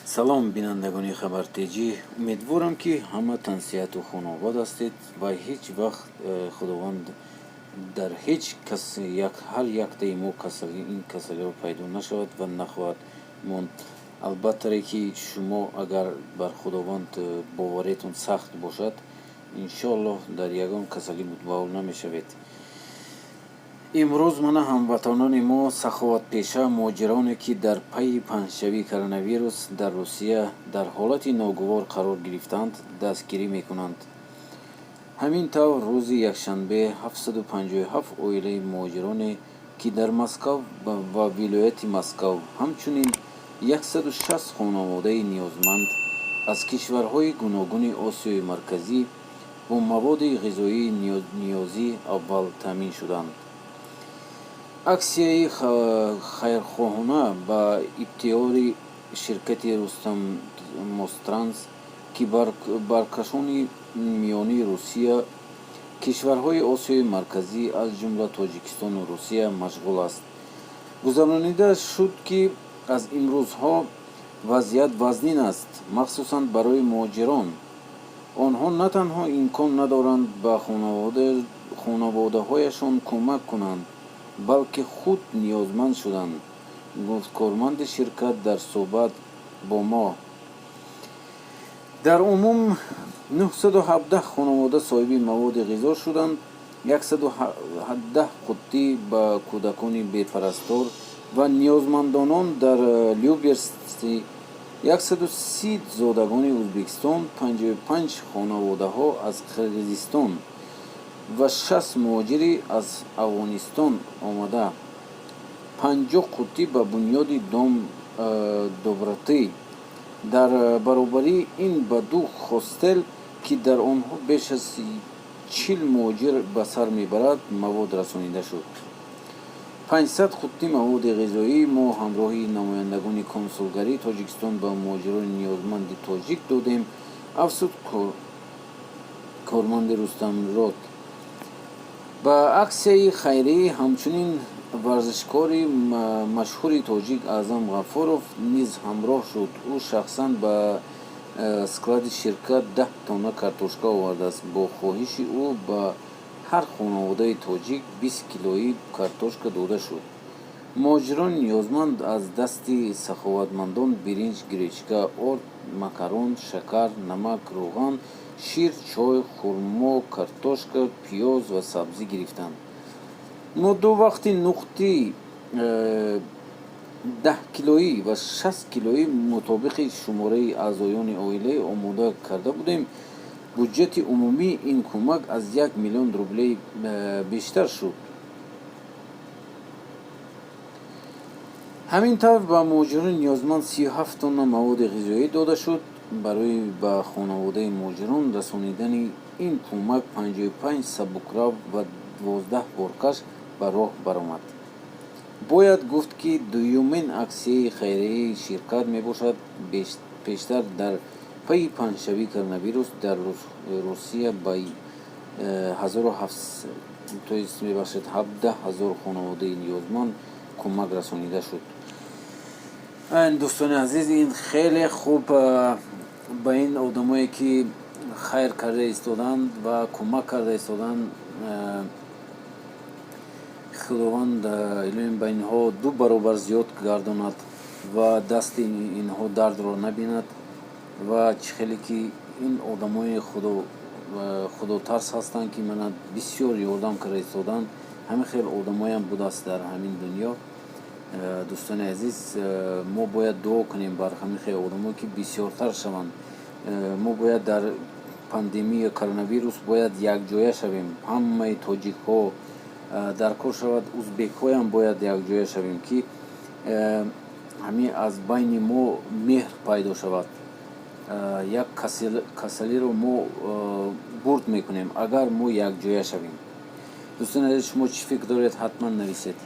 салом бинандагони хабартеҷӣ, умедворам ки ҳаматан сеҳату хунобод ҳастед ва ҳеҷ вақт худованд дар ҳеҷ ҳар яктаи мо ин касалиро пайдо нашавад ва нахоҳад монд. албаттаре ки шумо агар бар худованд боваретон сахт бошад, иншоаллоҳ дар ягон касалӣ мутбаъл намешавед. имрӯз мана ҳамватанони мо саховатпеша муҳоҷироне ки дар пайи паҳншавии коронавирус дар Русия дар ҳолати ногувор қарор гирифтаанд, дастгирӣ мекунанд. ҳамин тавр рӯзи якшанбе 757 оилаи муҳоҷироне ки дар Москав ва вилояти Москав, ҳамчунин 160 хонаводаи ниёзманд аз кишварҳои гуногуни Осиёи Марказӣ бо маводи ғизоии ниёзӣ аввал таъмин шуданд. аксияи хайрхоҳона ба ибтиёри ширкати Рустаммостранс ки баркашони миёнии Русия, кишварҳои Осиёи Марказӣ аз ҷумла Тоҷикистону Русия машғул аст. гузаронида шуд ки аз имрӯзҳо вазъият вазнин аст, махсусан барои муҳоҷирон. онҳо на танҳо имкон надоранд ба хонаводаҳояшон кӯмак кунанд, балки худ ниёзманд шуданд, гуфт корманди ширкат дар суҳбат бо мо. дар умум 917 хонавода соҳиби маводи ғизо шуданд. 117 қуттӣ ба кӯдакони бепарастор ва ниёзмандонон дар Люберсти, 130 зодагони Ӯзбекистон, 55 хонаводаҳо аз Қирғизистон ва 60 муҳоҷирӣ аз Афғонистон омада, 50 қуттӣ ба бунёди добротӣ. дар баробари ин ба 2 хостел, ки дар онҳо беш аз 40 муҳоҷир ба сар мебарад, мавод расонида шуд. 500 қуттӣ маводи ғизоӣ мо ҳамроҳи намояндагони консулгарии Тоҷикистон ба муҳоҷирони ниёзманди тоҷик додем, афзуд корманди Рустамрод. ба аксияи хайрӣ ҳамчунин варзишкори машҳури тоҷик Аъзам Ғафуров низ ҳамроҳ шуд. ӯ шахсан ба склади ширкат 10 тонна картошка овардааст. бо хоҳиши ӯ ба ҳар хонаводаи тоҷик 20 килои картошка дода шуд. муҳоҷирони ниёзманд аз дасти саховатмандон биринҷ, гречка, орд, макарон, шакар, намак, рӯған, шир, чой, хурмо, картошка, пиёз ва сабзӣ гирифтанд. мо 2 вақти нуқти 10 килоӣ ва 60 килоӣ мутобиқи шумораи аъзоёни оила омода карда будем. буҷети умумии ин кӯмак аз 1 миллион рублей бештар шуд. ҳамин тавр ба муҳоҷирони ниёзманд 37 тонна маводи ғизоӣ дода шуд. барои ба хонаводаи муҳоҷирон расонидани ин кӯмак 55 сабукрав ва 12 боркаш ба роҳ баромад. бояд гуфт ки дуюмин аксияи хайрияи ширкат мебошад. пештар дар пайи паҳншавии коронавирус дар Русия ба 17,000 хонаводаи ниёзманд кӯмак расонида шуд. дӯстони азиз, ин хеле хуб ба ин одамое ки хайр карда истоданд ва кӯмак карда истоданд, худованд илоҳим ба инҳо 2 баробар зиёд гардонад ва дасти инҳо дардро набинад. ва чӣ хеле ки ин одамои худотарс ҳастанд, ки мана бисёр ёрдам карда истоданд. ҳамин хел одамоям будааст дар ҳамин дунё. дӯстони азиз, мо бояд дуо кунем бар ҳамин хел одамо ки бисёртар шаванд. мо бояд дар пандемия коронавирус бояд якҷоя шавем. ҳамаи тоҷикҳо дар кор шавад, ӯзбекҳоям бояд якҷоя шавем, ки ҳамин аз байни мо меҳр пайдо шавад. як касалиро мо бурд мекунем агар мо якҷоя шавем. дӯстони азиз, шумо чӣ фикр доред? ҳатман нависед.